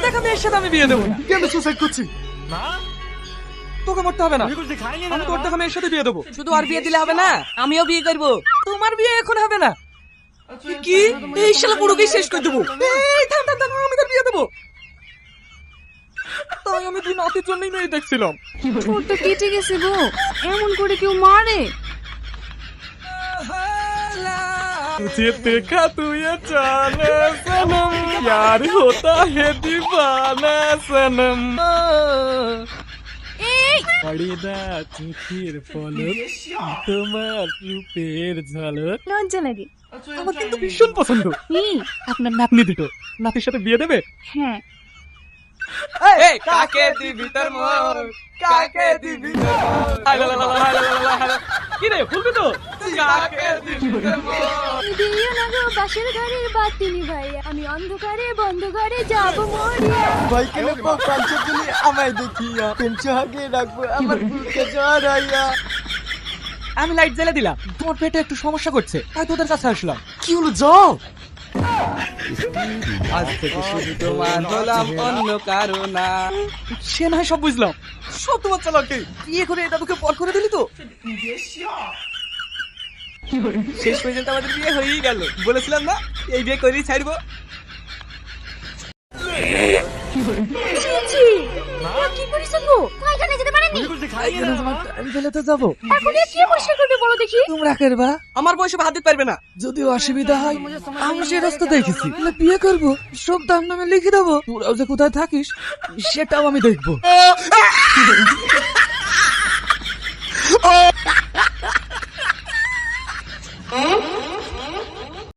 দেখা মেয়ের সাথে আমি বিয়ে দেবো না। কেন সুসাইড করছি? তোকে মরতে হবে না, আমি তোর দেখা মেয়ের সাথে বিয়ে দেবো। শুধু আর বিয়ে দিলে হবে না, আমিও বিয়ে করবো। তোমার বিয়ে এখন হবে না। কি এই শালা পুরোকে শেষ করে দেবো। এই থাম থাম থাম, আমি তোর বিয়ে দেবো। তাই আমি তুই নাতির জন্যই মেয়ে দেখছিলাম। তোর তো কেটে গেছে গো, এমন করে কেউ মারে? तुझे देखा तू ये जाने सनम यार होता है दीवाना सनम এই পড়িদা চোখের পলক তোমার রূপের ঝলক। লজ্জা লাগে। আমার কিন্তু ভীষণ পছন্দ। কি? আপনার নাতনি দুটো, নাতির সাথে বিয়ে দেবে? হ্যাঁ। এই কাকে দিবি তোর মন, কাকে দিবি তোর মন, হালা লা লা লা লা লা লা। কি রে ফুলবি তো? কাকে দিবি তোর মন। দিও না গো বাসের ঘরের বাতি নিভাইয়া, আমি অন্ধকারে বন্ধ ঘরে যাব মরিয়া। ভাই কেন কাঞ্চন তুমি আমায় দেখিয়া প্রেম সোহাগে রাখবো আমার বুকে জ্বর আইয়া। আমি লাইট জ্বালা দিলাম, তোমার পেটে একটু সমস্যা করছে, তাই তোদের কাছে আসলাম। কি হলো যাও? আজ থেকে শুধু তোমার হলাম, অন্য কারো না। সে নয় সব বুঝলাম, সব তোমার চালাকি। বিয়ে করে এটা তোকে পর করে দিলি তো। শেষ পর্যন্ত আমাদের বিয়ে হয়েই গেল। বলেছিলাম না এই বিয়ে করেই ছাড়বো। ছি, কি করিস গো? কয়খানে যেতে পারেনি? আমি ফেলেতে যাবো। এখন এ কি পরিষ্কার করবে বলো দেখি? তোমরা করবা, আমার বয়সে ভাত দিতে পারবে না। যদি অসুবিধা হয় আমি সে রাস্তা দেখেছি, বিয়ে করবো, সব দাম নামে লিখে দেবো। তোরাও যে কোথায় থাকিস সেটাও আমি দেখবো।